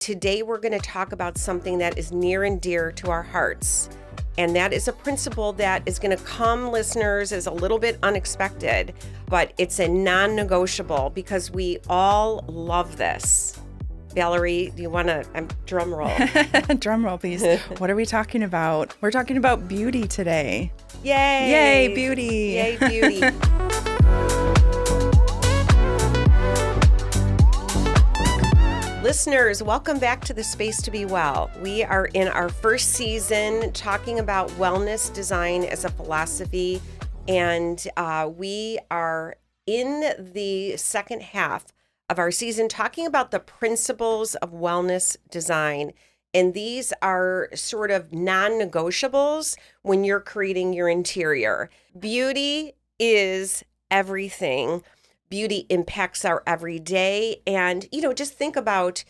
Today, we're going to talk about something that is near and dear to our hearts. And that is a principle that is going to come, listeners, as a little bit unexpected, but it's a non-negotiable because we all love this. Valerie, do you want to drum roll? Drum roll, please. What are we talking about? We're talking about beauty today. Yay! Yay, beauty! Yay, beauty! Listeners, welcome back to The Space to Be Well. We are in our first season talking about wellness design as a philosophy, and we are in the second half of our season talking about the principles of wellness design. And these are sort of non-negotiables when you're creating your interior. Beauty is everything. Beauty impacts our everyday. And, just think about,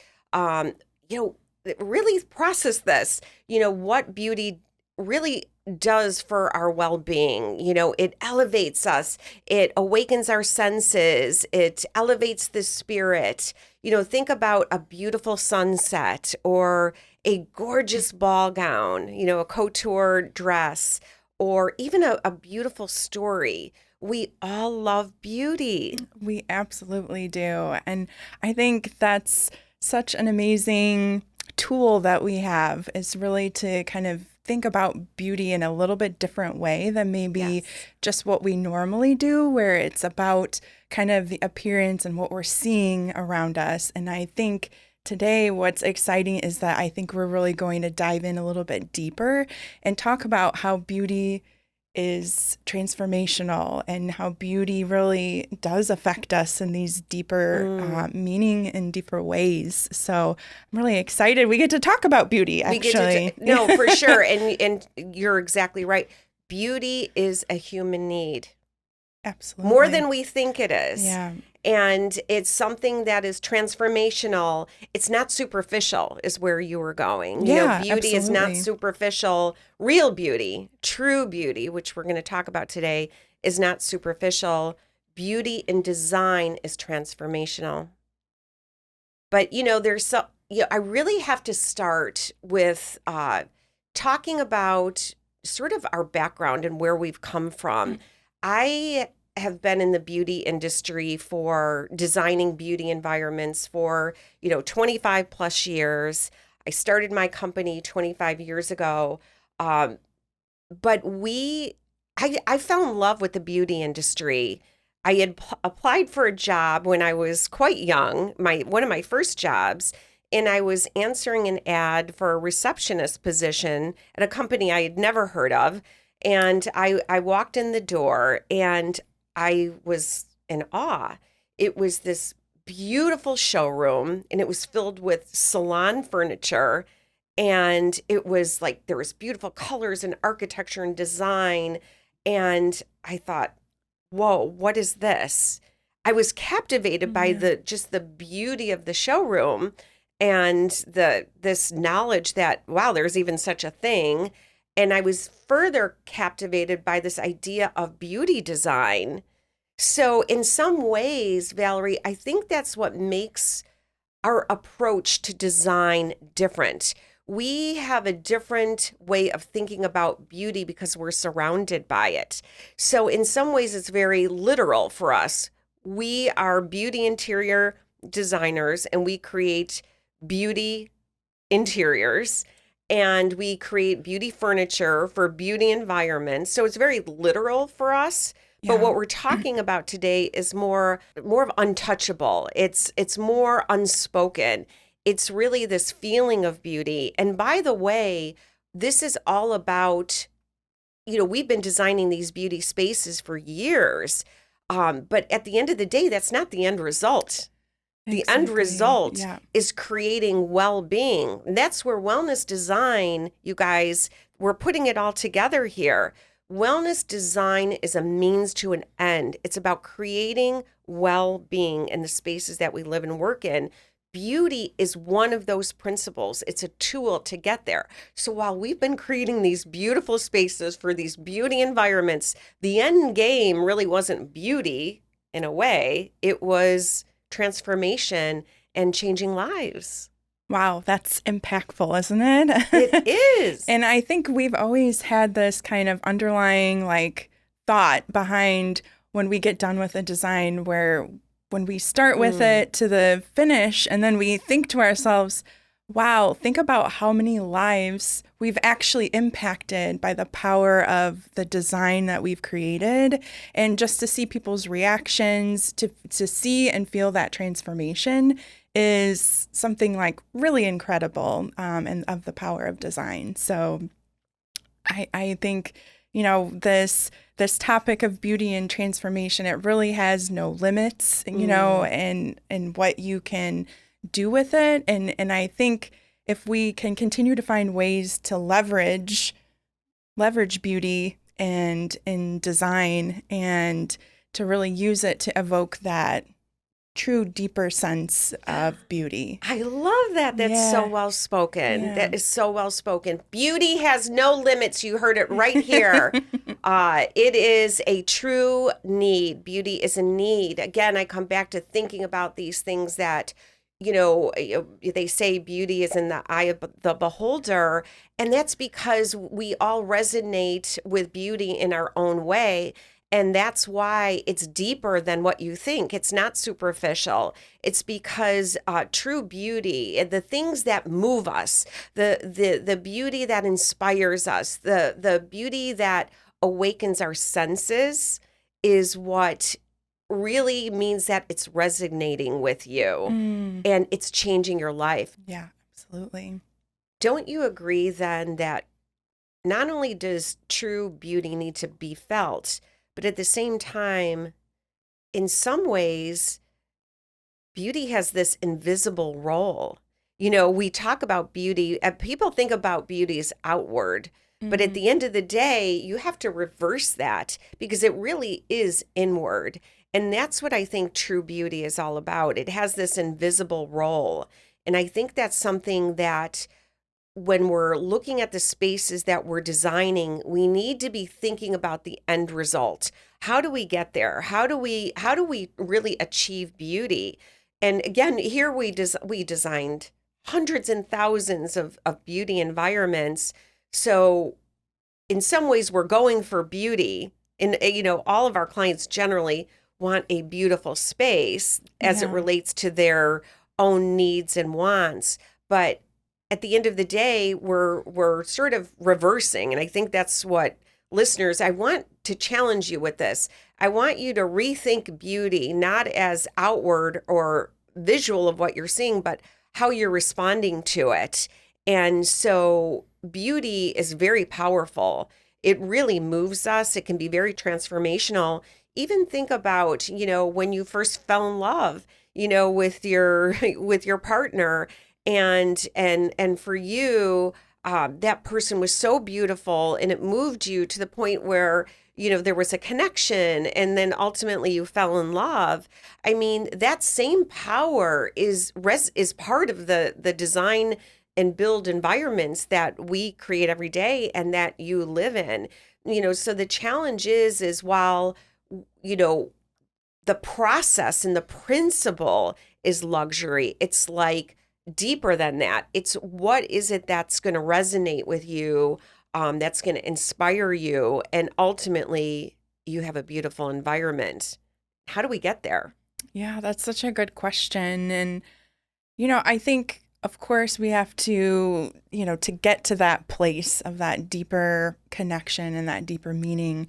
really process this, what beauty really does for our well-being. It elevates us. It awakens our senses. It elevates the spirit. Think about a beautiful sunset or a gorgeous ball gown, a couture dress, or even a beautiful story. We all love beauty. We absolutely do. And I think that's such an amazing tool that we have, is really to kind of think about beauty in a little bit different way than maybe just what we normally do, where it's about kind of the appearance and what we're seeing around us. And I think today what's exciting is that I think we're really going to dive in a little bit deeper and talk about how beauty is transformational and how beauty really does affect us in these deeper meaning and deeper ways. So I'm really excited. We get to talk about beauty, actually. No, for sure. And you're exactly right. Beauty is a human need. Absolutely. More than we think it is. Yeah. And it's something that is transformational. It's not superficial, is where you were going. Yeah, beauty absolutely. is not superficial. Real beauty, true beauty, which we're going to talk about today, is not superficial. Beauty in design is transformational. But, I really have to start with talking about sort of our background and where we've come from. I have been in the beauty industry for designing beauty environments for, 25 plus years. I started my company 25 years ago. But I fell in love with the beauty industry. I had applied for a job when I was quite young, one of my first jobs, and I was answering an ad for a receptionist position at a company I had never heard of. And I walked in the door and I was in awe. It was this beautiful showroom and it was filled with salon furniture. And it was like there was beautiful colors and architecture and design. And I thought, whoa, what is this? I was captivated by the beauty of the showroom and this knowledge that, wow, there's even such a thing. And I was further captivated by this idea of beauty design. So in some ways, Valerie, I think that's what makes our approach to design different. We have a different way of thinking about beauty because we're surrounded by it. So in some ways, it's very literal for us. We are beauty interior designers and we create beauty interiors. And we create beauty furniture for beauty environments. So it's very literal for us. Yeah. But what we're talking about today is more of untouchable. It's more unspoken. It's really this feeling of beauty. And by the way, this is all about, we've been designing these beauty spaces for years. But at the end of the day, that's not the end result. The end result is creating well-being. That's where wellness design, you guys, we're putting it all together here. Wellness design is a means to an end. It's about creating well-being in the spaces that we live and work in. Beauty is one of those principles. It's a tool to get there. So while we've been creating these beautiful spaces for these beauty environments, the end game really wasn't beauty in a way. It was transformation and changing lives. Wow, that's impactful, isn't It it? is. And I think we've always had this kind of underlying like thought behind when we get done with a design where when we start with Mm. it to the finish and then we think to ourselves, wow, think about how many lives we've actually impacted by the power of the design that we've created. And just to see people's reactions, to see and feel that transformation is something like really incredible, and of the power of design. So I think, this topic of beauty and transformation, it really has no limits, Mm. and what you can do with it. And I think if we can continue to find ways to leverage beauty and in design and to really use it to evoke that true deeper sense of beauty. I love that. That's so Yeah. well spoken. Yeah. That is so well spoken. Beauty has no limits. You heard it right here. It is a true need. Beauty is a need. Again, I come back to thinking about these things that, they say beauty is in the eye of the beholder. And that's because we all resonate with beauty in our own way. And that's why it's deeper than what you think. It's not superficial. It's because true beauty, the things that move us, the beauty that inspires us, the beauty that awakens our senses, is what really means that it's resonating with you Mm, and it's changing your life. yeah, absolutely. Don't you agree then that not only does true beauty need to be felt, but at the same time, in some ways, beauty has this invisible role. We talk about beauty, people think about beauty as outward, but at Mm, the end of the day, you have to reverse that because it really is inward. And that's what I think true beauty is all about. It has this invisible role. And I think that's something that when we're looking at the spaces that we're designing, we need to be thinking about the end result. How do we get there? How do we really achieve beauty? And again, here we designed hundreds and thousands of beauty environments. So in some ways we're going for beauty. And all of our clients generally want a beautiful space as it yeah. relates to their own needs and wants. But at the end of the day, we're sort of reversing. And I think that's what listeners, I want to challenge you with this. I want you to rethink beauty, not as outward or visual of what you're seeing, but how you're responding to it. And so beauty is very powerful. It really moves us. It can be very transformational. Even think about, when you first fell in love, with your with your partner, and for you, that person was so beautiful, and it moved you to the point where there was a connection, and then ultimately you fell in love. I mean, that same power is part of the design and build environments that we create every day and that you live in. So the challenge is while you know the process and the principle is luxury, it's like deeper than that. It's what is it that's going to resonate with you, that's going to inspire you, and ultimately you have a beautiful environment. How do we get there? Yeah, that's such a good question. And, I think, of course, we have to, to get to that place of that deeper connection and that deeper meaning.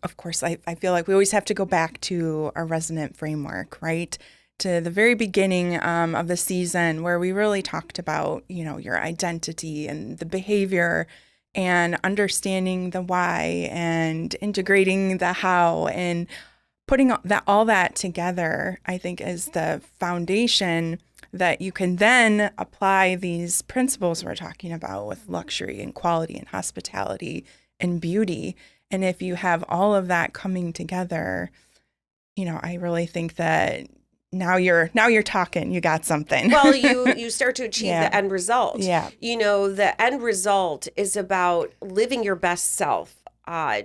Of course, I feel like we always have to go back to our resonant framework, right? To the very beginning of the season where we really talked about, your identity and the behavior and understanding the why and integrating the how and putting all that together, I think, is the foundation that you can then apply these principles we're talking about with luxury and quality and hospitality and beauty. And if you have all of that coming together, I really think that now you're talking, you got something. Well, you start to achieve Yeah. the end result. Yeah. The end result is about living your best self,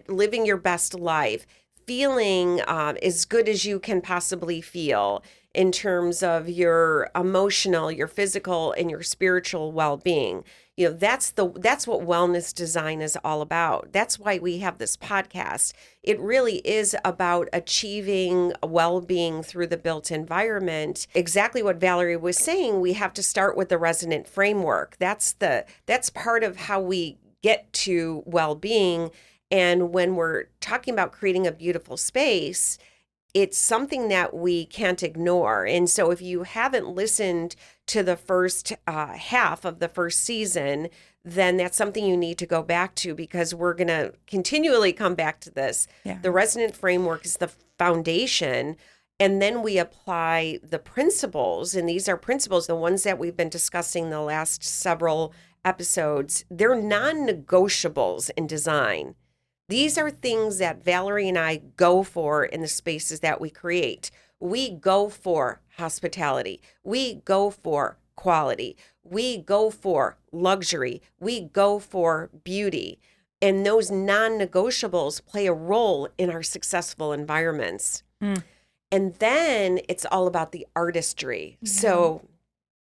living your best life, feeling as good as you can possibly feel. in terms of your emotional, your physical, and your spiritual well-being. That's what wellness design is all about. That's why we have this podcast. It really is about achieving well-being through the built environment. Exactly what Valerie was saying, we have to start with the resonant framework. That's part of how we get to well-being. And when we're talking about creating a beautiful space, it's something that we can't ignore. And so if you haven't listened to the first half of the first season, then that's something you need to go back to, because we're going to continually come back to this. Yeah. The resonant framework is the foundation. And then we apply the principles. And these are principles, the ones that we've been discussing the last several episodes. They're non-negotiables in design. These are things that Valerie and I go for in the spaces that we create. We go for hospitality. We go for quality. We go for luxury. We go for beauty. And those non-negotiables play a role in our successful environments. And then it's all about the artistry. Yeah. So,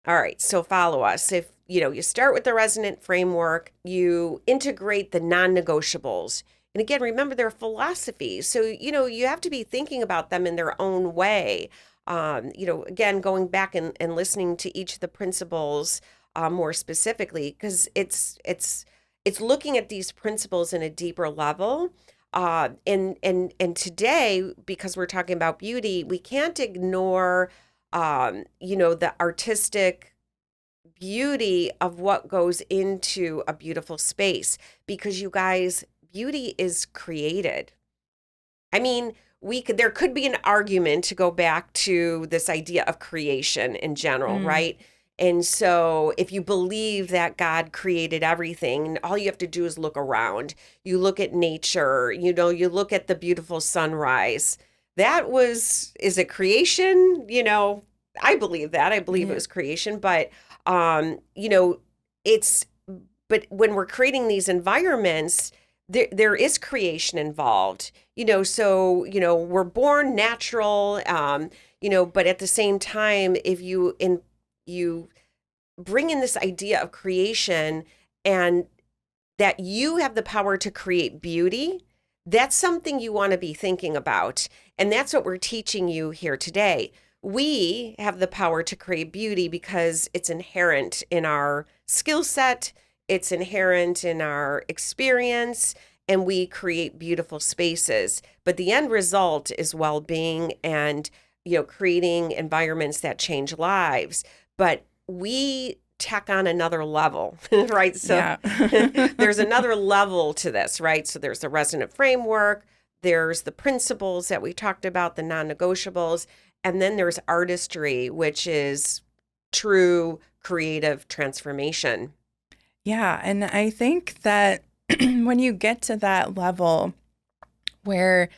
all right, so follow us. If you start with the resonant framework, you integrate the non-negotiables. And again, remember, they're philosophies. So, you have to be thinking about them in their own way. Again, going back and listening to each of the principles more specifically, because it's looking at these principles in a deeper level. And today, because we're talking about beauty, we can't ignore, the artistic beauty of what goes into a beautiful space, because you guys, beauty is created. I mean, there could be an argument to go back to this idea of creation in general, right? And so if you believe that God created everything, all you have to do is look around. You look at nature, you look at the beautiful sunrise. Is it creation? I believe that. I believe it was creation, but but when we're creating these environments, there is creation involved, so, we're born natural, but at the same time, if you bring in this idea of creation and that you have the power to create beauty, that's something you want to be thinking about. And that's what we're teaching you here today. We have the power to create beauty because it's inherent in our skill set. It's inherent in our experience, and we create beautiful spaces. But the end result is well-being and, creating environments that change lives. But we tack on another level, right? So there's another level to this, right? So there's the resonant framework, there's the principles that we talked about, the non-negotiables, and then there's artistry, which is true creative transformation. Yeah, and I think that when you get to that level where,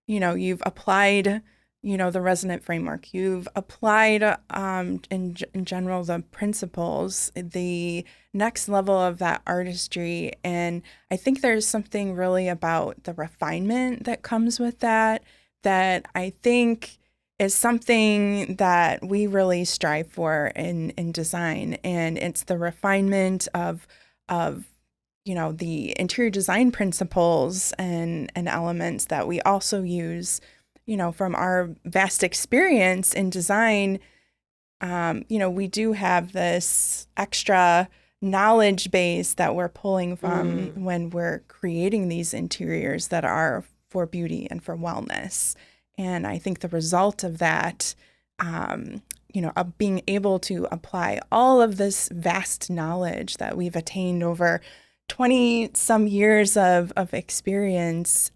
you've applied, the resonant framework, you've applied in general the principles, the next level of that artistry, and I think there's something really about the refinement that comes with that I think is something that we really strive for in design. And it's the refinement of the interior design principles and elements that we also use, from our vast experience in design. We do have this extra knowledge base that we're pulling from when we're creating these interiors that are for beauty and for wellness. And I think the result of that, of being able to apply all of this vast knowledge that we've attained over 20 some years of experience,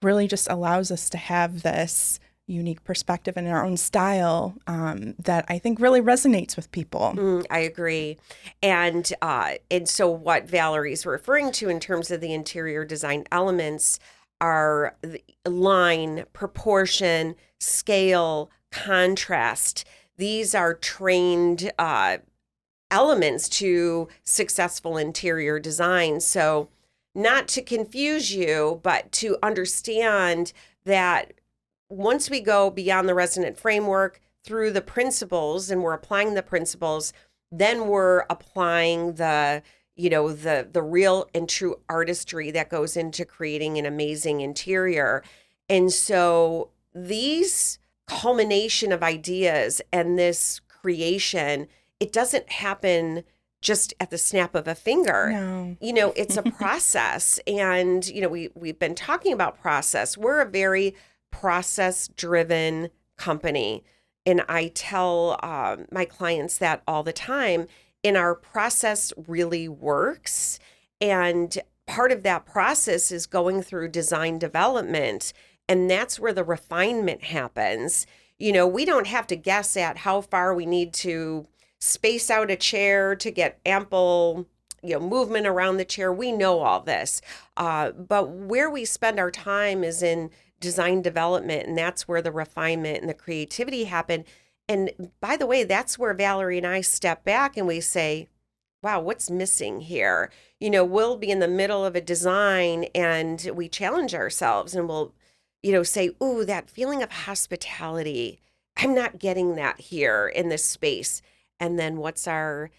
really just allows us to have this unique perspective in our own style that I think really resonates with people. I agree. And so what Valerie's referring to in terms of the interior design elements are line, proportion, scale, contrast. These are trained elements to successful interior design. So not to confuse you, but to understand that once we go beyond the resonant framework, through the principles and we're applying the principles, then we're applying the real and true artistry that goes into creating an amazing interior. And so these culmination of ideas and this creation, it doesn't happen just at the snap of a finger. No. It's a process. And, we've been talking about process. We're a very process driven company. And I tell my clients that all the time. And our process really works. And part of that process is going through design development. And that's where the refinement happens. We don't have to guess at how far we need to space out a chair to get ample, movement around the chair. We know all this. But where we spend our time is in design development, and that's where the refinement and the creativity happen. And by the way, that's where Valerie and I step back and we say, wow, what's missing here? We'll be in the middle of a design and we challenge ourselves and we'll, say, ooh, that feeling of hospitality, I'm not getting that here in this space. And then what's our,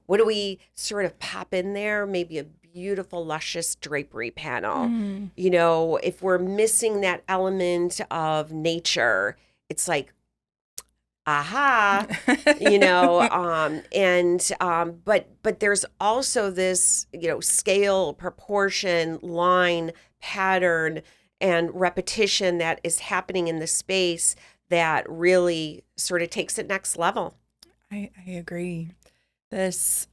what do we sort of pop in there? Maybe a beautiful, luscious drapery panel. If we're missing that element of nature, it's like, aha, but there's also this, scale, proportion, line, pattern, and repetition that is happening in the space that really sort of takes it next level. I agree. This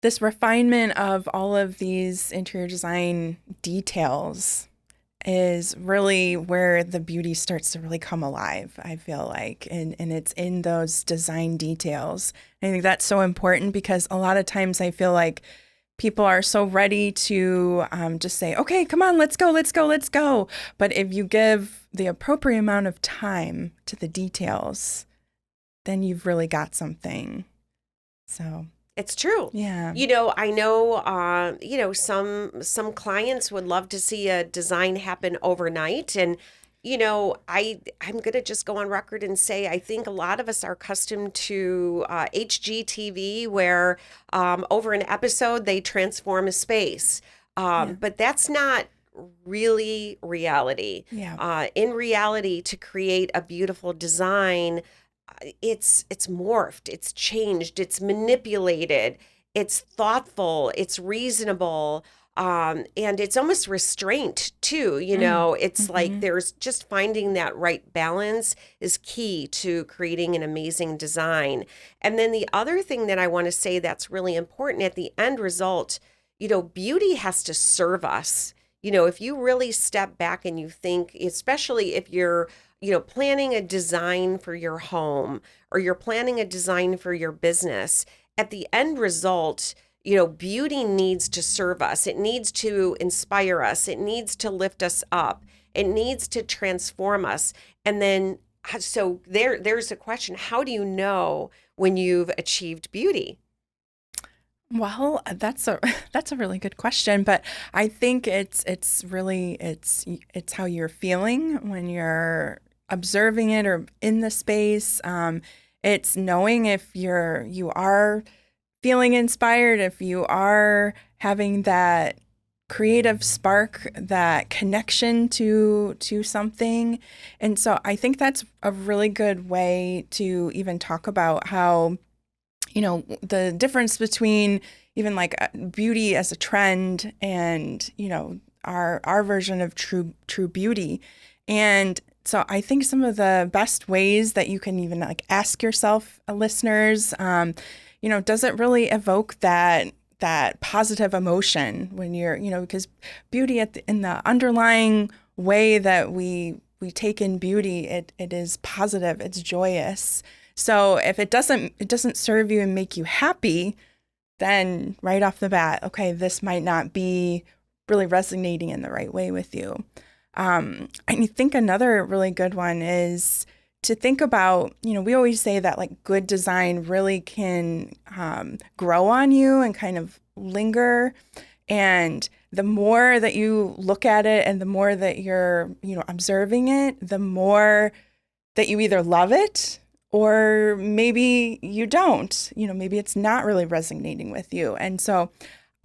this refinement of all of these interior design details is really where the beauty starts to really come alive, I feel like. And it's in those design details. I think that's so important because a lot of times I feel like people are so ready to just say, okay, come on, let's go, let's go, let's go. But if you give the appropriate amount of time to the details, then you've really got something. So it's true. Yeah. I know, some clients would love to see a design happen overnight. And, I'm going to just go on record and say, I think a lot of us are accustomed to HGTV where over an episode, they transform a space. But that's not really reality. Yeah. In reality, to create a beautiful design, it's morphed, it's changed, it's manipulated, it's thoughtful, it's reasonable, and it's almost restraint too. It's like there's just finding that right balance is key to creating an amazing design. And then the other thing that I want to say that's really important at the end result, beauty has to serve us. If you really step back and you think, especially if you're planning a design for your home or you're planning a design for your business, at the end result, beauty needs to serve us. It needs to inspire us. It needs to lift us up. It needs to transform us. And then, so there's a question. How do you know when you've achieved beauty? Well, that's a really good question, but I think it's how you're feeling when you're observing it or in the space. It's knowing if you are feeling inspired, if you are having that creative spark, that connection to something. And so I think that's a really good way to even talk about how the difference between even like beauty as a trend and, our version of true beauty. And so I think some of the best ways that you can even like ask yourself, listeners, does it really evoke that positive emotion when you're, because beauty in the underlying way that we take in beauty, it is positive, it's joyous. So if it doesn't serve you and make you happy, then right off the bat, okay, this might not be really resonating in the right way with you. And I think another really good one is to think about, we always say that like good design really can grow on you and kind of linger. And the more that you look at it and the more that you're, observing it, the more that you either love it or maybe you don't. Maybe it's not really resonating with you. And so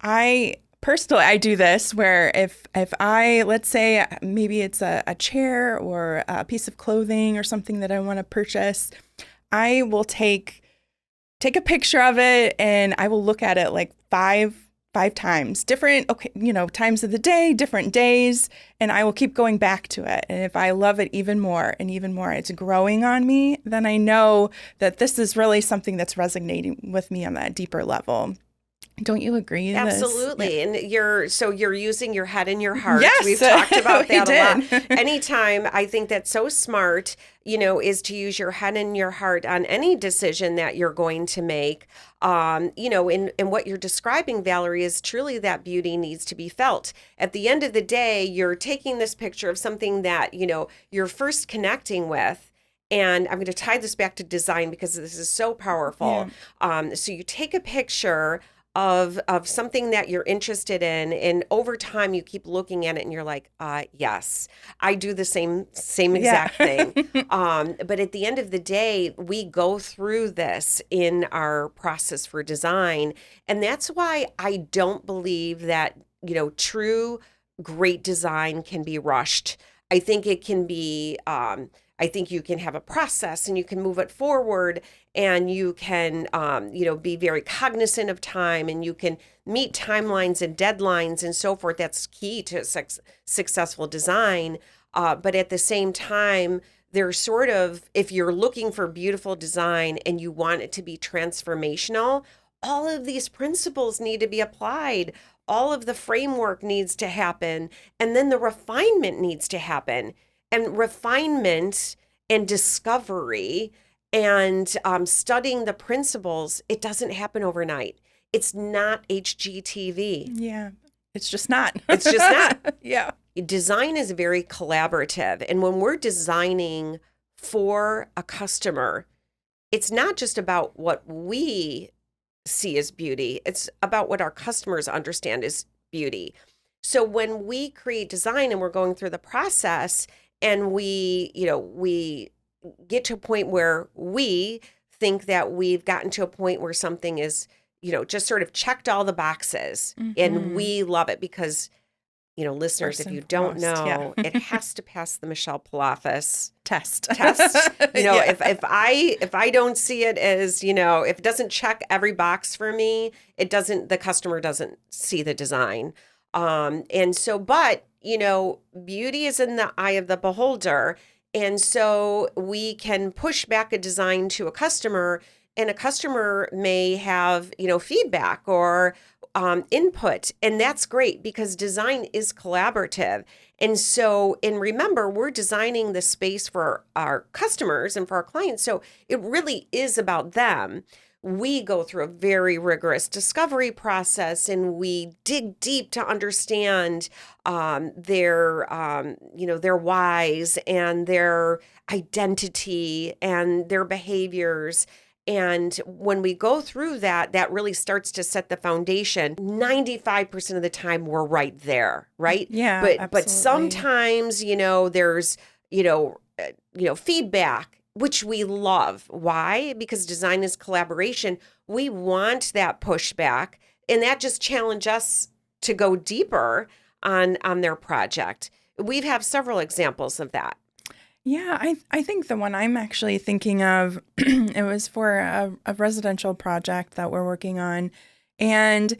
I personally, I do this where if I, let's say maybe it's a chair or a piece of clothing or something that I want to purchase, I will take a picture of it and I will look at it like five times, different, times of the day, different days, and I will keep going back to it. And if I love it even more and even more, it's growing on me, then I know that this is really something that's resonating with me on that deeper level. Don't you agree? Absolutely. Yeah. And you're using your head and your heart. Yes, We've talked about we that a did. lot. Anytime, I think that's so smart, is to use your head and your heart on any decision that you're going to make. And what you're describing, Valerie, is truly that beauty needs to be felt. At the end of the day, you're taking this picture of something that, you're first connecting with. And I'm going to tie this back to design because this is so powerful. Yeah. So you take a picture of something that you're interested in, and over time you keep looking at it and you're like, yes, I do the same exact thing. But at the end of the day, we go through this in our process for design, and that's why I don't believe that true great design can be rushed. I think it can be I think you can have a process and you can move it forward, and you can, be very cognizant of time, and you can meet timelines and deadlines and so forth. That's key to successful design. But at the same time, there's sort of, if you're looking for beautiful design and you want it to be transformational, all of these principles need to be applied. All of the framework needs to happen. And then the refinement needs to happen. And refinement and discovery and studying the principles, it doesn't happen overnight. It's not HGTV. Yeah, it's just not. It's just not. Yeah. Design is very collaborative. And when we're designing for a customer, it's not just about what we see as beauty. It's about what our customers understand as beauty. So when we create design and we're going through the process, and we get to a point where we think that we've gotten to a point where something is, just sort of checked all the boxes, and we love it because, listeners, if you don't know, it has to pass the Michele Palafis test. If I don't see it as, if it doesn't check every box for me, the customer doesn't see the design. And so, but, beauty is in the eye of the beholder. And so we can push back a design to a customer, and a customer may have, feedback or input. And that's great because design is collaborative. And so, and remember, we're designing the space for our customers and for our clients. So it really is about them. We go through a very rigorous discovery process, and we dig deep to understand their whys and their identity and their behaviors. And when we go through that, that really starts to set the foundation. 95% of the time, we're right there, right? Yeah, But absolutely. sometimes, there's feedback, which we love. Why? Because design is collaboration. We want that pushback, and that just challenges us to go deeper on their project. We have several examples of that. Yeah, I think the one I'm actually thinking of, it was for a residential project that we're working on. And,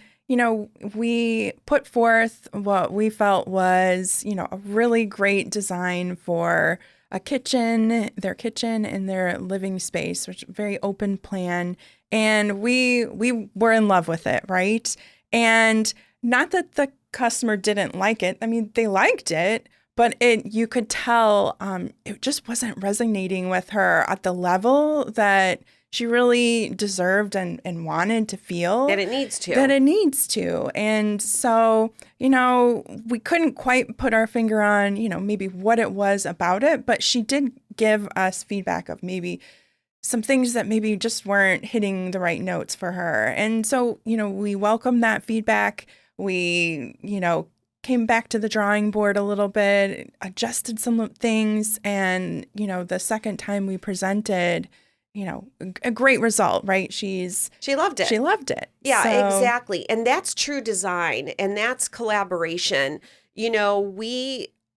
we put forth what we felt was, a really great design for their kitchen and their living space, which very open plan. And we were in love with it, right? And not that the customer didn't like it. I mean, they liked it. But you could tell it just wasn't resonating with her at the level that she really deserved and wanted to feel. That it needs to. And so, we couldn't quite put our finger on, maybe what it was about it. But she did give us feedback of maybe some things that maybe just weren't hitting the right notes for her. And so, we welcome that feedback. We, came back to the drawing board a little bit, adjusted some things. And, the second time we presented, a great result, right? She loved it. She loved it. Yeah, So, exactly. And that's true design, and that's collaboration.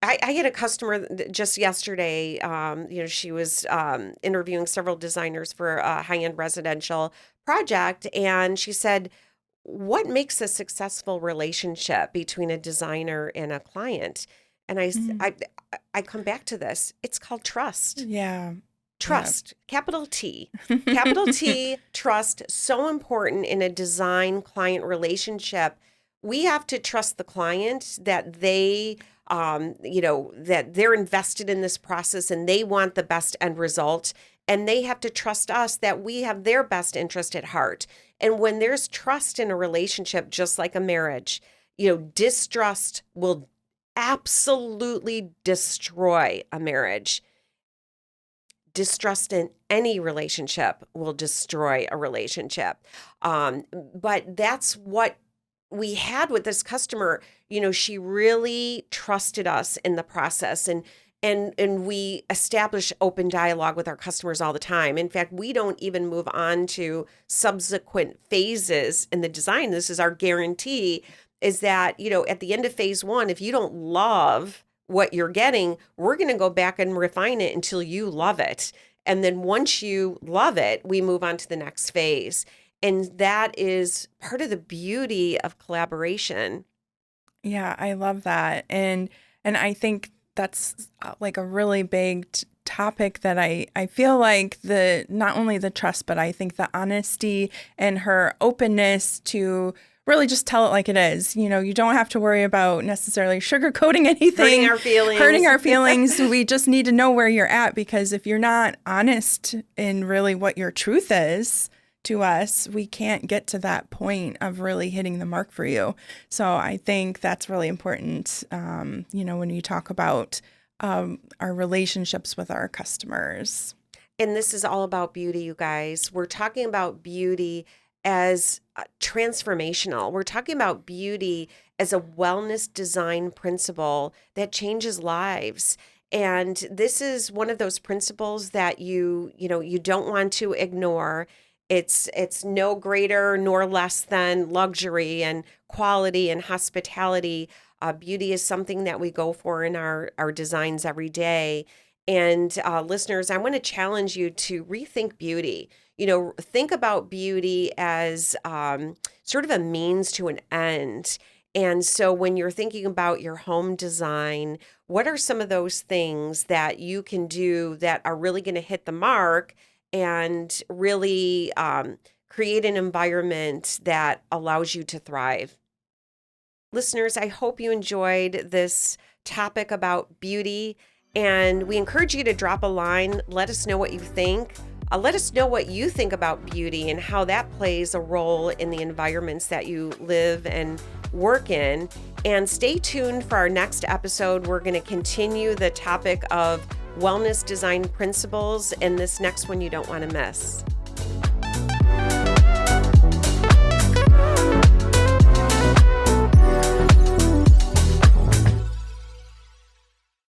I had a customer just yesterday. She was interviewing several designers for a high-end residential project, and she said, "What makes a successful relationship between a designer and a client?" And I come back to this. It's called trust. yeah. Trust, capital T, capital T, trust, so important in a design client relationship. We have to trust the client that that they're invested in this process and they want the best end result. And they have to trust us that we have their best interest at heart. And when there's trust in a relationship, just like a marriage, distrust will absolutely destroy a marriage. Distrust in any relationship will destroy a relationship. But that's what we had with this customer. She really trusted us in the process, and we establish open dialogue with our customers all the time. In fact, we don't even move on to subsequent phases in the design. This is our guarantee, is that, at the end of phase one, if you don't love what you're getting, we're going to go back and refine it until you love it. And then once you love it, we move on to the next phase. And that is part of the beauty of collaboration. Yeah, I love that. And I think that's like a really big topic that I feel like not only the trust, but I think the honesty and her openness to really just tell it like it is. You don't have to worry about necessarily sugarcoating anything. Hurting our feelings. We just need to know where you're at, because if you're not honest in really what your truth is to us, we can't get to that point of really hitting the mark for you. So I think that's really important, when you talk about our relationships with our customers. And this is all about beauty, you guys. We're talking about beauty as transformational. We're talking about beauty as a wellness design principle that changes lives. And this is one of those principles that you don't want to ignore. It's no greater nor less than luxury and quality and hospitality. Beauty is something that we go for in our designs every day. And listeners, I want to challenge you to rethink beauty. Think about beauty as sort of a means to an end. And so when you're thinking about your home design, what are some of those things that you can do that are really going to hit the mark and really create an environment that allows you to thrive? Listeners, I hope you enjoyed this topic about beauty, and we encourage you to drop a line. Let us know what you think. Let us know what you think about beauty and how that plays a role in the environments that you live and work in. And stay tuned for our next episode. We're going to continue the topic of wellness design principles, and this next one you don't want to miss.